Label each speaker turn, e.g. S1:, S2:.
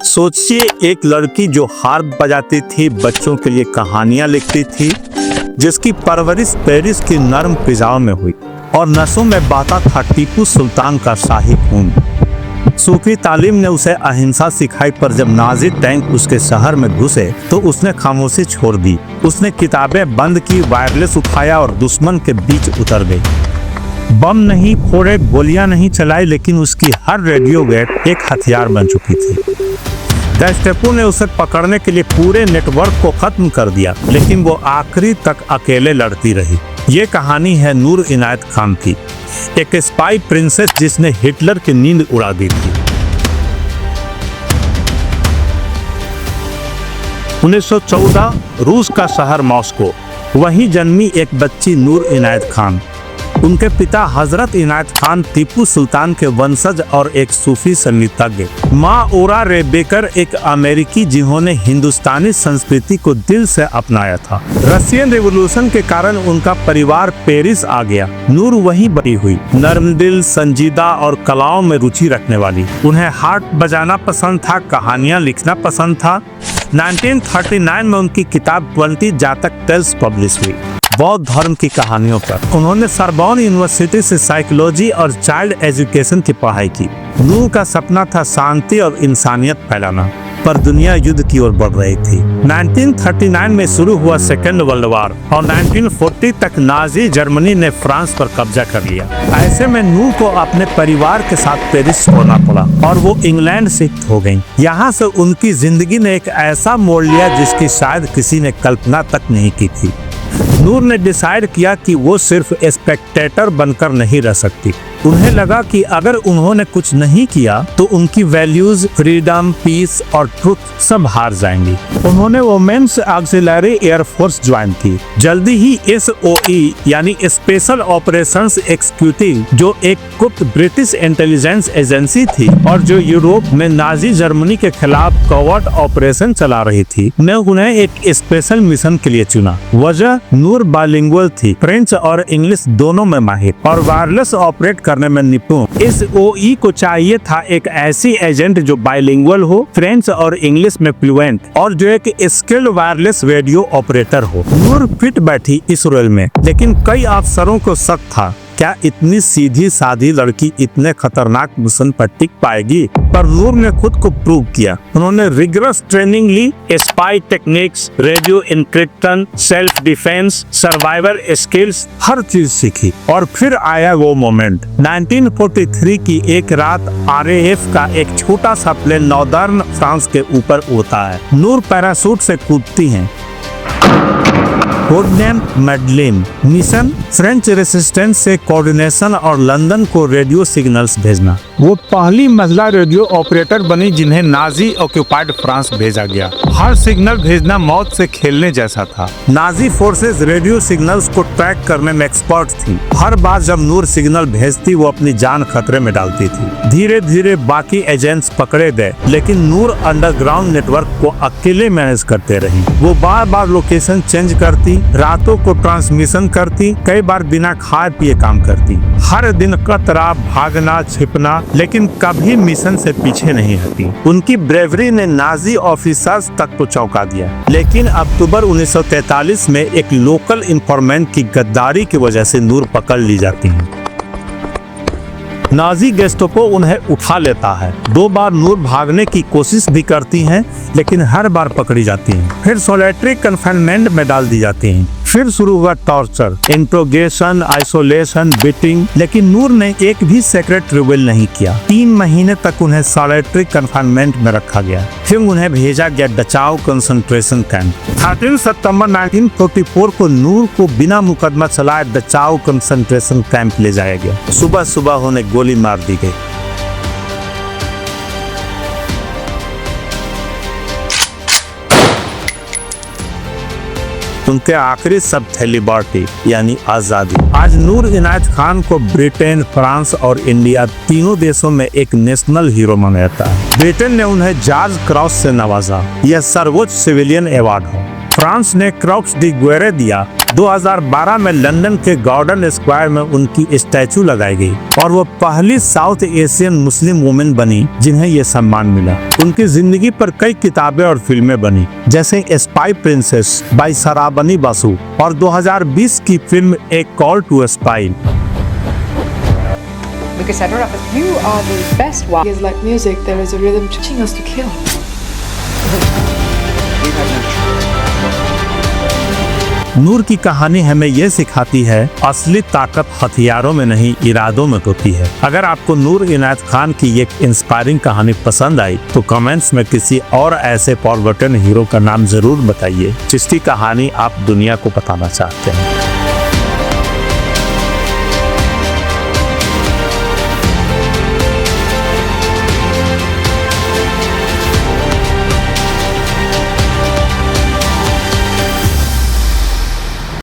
S1: सोचिए, एक लड़की जो हार्प बजाती थी, बच्चों के लिए कहानियां लिखती थी, जिसकी परवरिश पेरिस की नर्म फिजाओं में हुई और नसों में बहता था टीपू सुल्तान का शाही खून। सूफी तालीम ने उसे अहिंसा सिखाई, पर जब नाजी टैंक उसके शहर में घुसे तो उसने खामोशी छोड़ दी। उसने किताबें बंद की, वायरलेस उठाया और दुश्मन के बीच उतर गई। बम नहीं फोड़े, गोलियां नहीं चलाई, लेकिन उसकी हर रेडियो वेव एक हथियार बन चुकी थी। गेस्टापो ने उसे पकड़ने के लिए पूरे नेटवर्क को खत्म कर दिया, लेकिन वो आखिरी तक अकेले लड़ती रही। ये कहानी है नूर इनायत खान की, एक स्पाई प्रिंसेस जिसने हिटलर की नींद उड़ा दी थी। 1914 रूस का शहर मॉस्को, वहीं जन्मी एक बच्ची नूर इनायत खान। उनके पिता हजरत इनायत खान टीपू सुल्तान के वंशज और एक सूफी संगीतज्ञ। माँ ओरा रेबेकर एक अमेरिकी जिन्होंने हिंदुस्तानी संस्कृति को दिल से अपनाया था। रशियन रिवॉल्यूशन के कारण उनका परिवार पेरिस आ गया। नूर वहीं बड़ी हुई, नर्मदिल, संजीदा और कलाओं में रुचि रखने वाली। उन्हें हार्प बजाना पसंद था, कहानियां लिखना पसंद था। 1939 में उनकी किताब 20 जातक टेल्स पब्लिश हुई, बौद्ध धर्म की कहानियों पर। उन्होंने सरबॉन यूनिवर्सिटी से साइकोलॉजी और चाइल्ड एजुकेशन की पढ़ाई की। नूर का सपना था शांति और इंसानियत फैलाना, पर दुनिया युद्ध की ओर बढ़ रही थी। 1939 में शुरू हुआ सेकेंड वर्ल्ड वॉर और 1940 तक नाजी जर्मनी ने फ्रांस पर कब्जा कर लिया। ऐसे में नूर को अपने परिवार के साथ पेरिस छोड़ना पड़ा और वो इंग्लैंड शिफ्ट हो गईं। यहाँ से उनकी जिंदगी ने एक ऐसा मोड़ लिया जिसकी शायद किसी ने कल्पना तक नहीं की थी। नूर ने डिसाइड किया कि वो सिर्फ स्पेक्टेटर बनकर नहीं रह सकती। उन्हें लगा कि अगर उन्होंने कुछ नहीं किया तो उनकी वैल्यूज, फ्रीडम, पीस और ट्रुथ सब हार जाएंगी। उन्होंने वुमेन्स ऑक्सिलरी एयरफोर्स ज्वाइन की। जल्दी ही SOE यानी स्पेशल ऑपरेशंस एक्जीक्यूटिव, जो एक गुप्त ब्रिटिश इंटेलिजेंस एजेंसी थी और जो यूरोप में नाजी जर्मनी के खिलाफ कवर्ट ऑपरेशन चला रही थी, ने उन्हें एक स्पेशल मिशन के लिए चुना। वजह, नूर बाइलिंगुअल थी, फ्रेंच और इंग्लिश दोनों में माहिर और वायरलेस ऑपरेट करने में निपुण। SOE को चाहिए था एक ऐसी एजेंट जो बाइलिंगुअल हो, फ्रेंच और इंग्लिश में फ्लुएंट, और जो एक स्किल्ड वायरलेस रेडियो ऑपरेटर हो। नूर फिट बैठी इस रोल में, लेकिन कई अफसरों को शक था, क्या इतनी सीधी साधी लड़की इतने खतरनाक मिशन पर टिक पाएगी? पर नूर ने खुद को प्रूव किया। उन्होंने रिगरस ट्रेनिंग ली, spy techniques, radio encryption, self defence, survivor skills, हर चीज सीखी। और फिर आया वो मोमेंट। 1943 की एक रात RAF का एक छोटा सा प्लेन नॉर्दर्न फ्रांस के ऊपर उड़ता है। नूर पैराशूट से कूदती हैं। Code name Madeline, mission French resistance से कोऑर्डिनेशन और लंदन को रेडियो सिग्नल्स भेजना। वो पहली महिला रेडियो ऑपरेटर बनी जिन्हें नाजी ऑक्युपाइड फ्रांस भेजा गया। हर सिग्नल भेजना मौत से खेलने जैसा था। नाजी फोर्सेस रेडियो सिग्नल्स को ट्रैक करने में एक्सपर्ट थी। हर बार जब नूर सिग्नल भेजती वो अपनी जान खतरे में डालती थी। धीरे धीरे बाकी एजेंट्स पकड़े गए, लेकिन नूर अंडरग्राउंड नेटवर्क को अकेले मैनेज करते रही। वो बार बार लोकेशन चेंज करती, रातों को ट्रांसमिशन करती, कई बार बिना खाए पिए काम करती। हर दिन कतरा, भागना, छिपना, लेकिन कभी मिशन से पीछे नहीं हटी। उनकी ब्रेवरी ने नाजी ऑफिसर्स तक को चौंका दिया। लेकिन अक्टूबर 1943 में एक लोकल इंफॉर्मेंट की गद्दारी की वजह से नूर पकड़ ली जाती है। नाजी गेस्टापो उन्हें उठा लेता है। 2 बार नूर भागने की कोशिश भी करती हैं, लेकिन हर बार पकड़ी जाती हैं। फिर सोलिटरी कन्फाइनमेंट में डाल दी जाती हैं। फिर शुरू हुआ टॉर्चर, इंट्रोगेशन, आइसोलेशन, बीटिंग, लेकिन नूर ने एक भी सीक्रेट रिवील नहीं किया। 3 महीने तक उन्हें सोलिटरी कन्फाइनमेंट में रखा गया। फिर उन्हें भेजा गया डचाओ कंसंट्रेशन कैंप। 13 सितंबर 1944 को नूर को बिना मुकदमा चलाए डचाओ कंसंट्रेशन कैंप ले जाया गया। सुबह सुबह उन्हें गोली मार दी गई। उनके आखिरी शब्द थे लिबर्टी, यानी आजादी। आज नूर इनायत खान को ब्रिटेन, फ्रांस और इंडिया तीनों देशों में एक नेशनल हीरो माना जाता है। ब्रिटेन ने उन्हें जॉर्ज क्रॉस से नवाजा, यह सर्वोच्च सिविलियन अवार्ड है। फ्रांस ने क्रॉक्स डी गुएरे दिया। 2012 में लंदन के गॉर्डन स्क्वायर में उनकी स्टैचू लगाई गई और वो पहली साउथ एशियन मुस्लिम वुमेन बनी जिन्हें ये सम्मान मिला। उनकी जिंदगी पर कई किताबें और फिल्में बनी, जैसे spy princess by Sarbani Basu और 2020 की फिल्म a call to spy.
S2: Lucas Hedera, you are the best one.
S3: It's like music, there is a rhythm teaching us to kill.
S1: नूर की कहानी हमें ये सिखाती है, असली ताकत हथियारों में नहीं इरादों में होती है। अगर आपको नूर इनायत खान की एक इंस्पायरिंग कहानी पसंद आई तो कमेंट्स में किसी और ऐसे फॉरगॉटन हीरो का नाम जरूर बताइए जिसकी कहानी आप दुनिया को बताना चाहते हैं।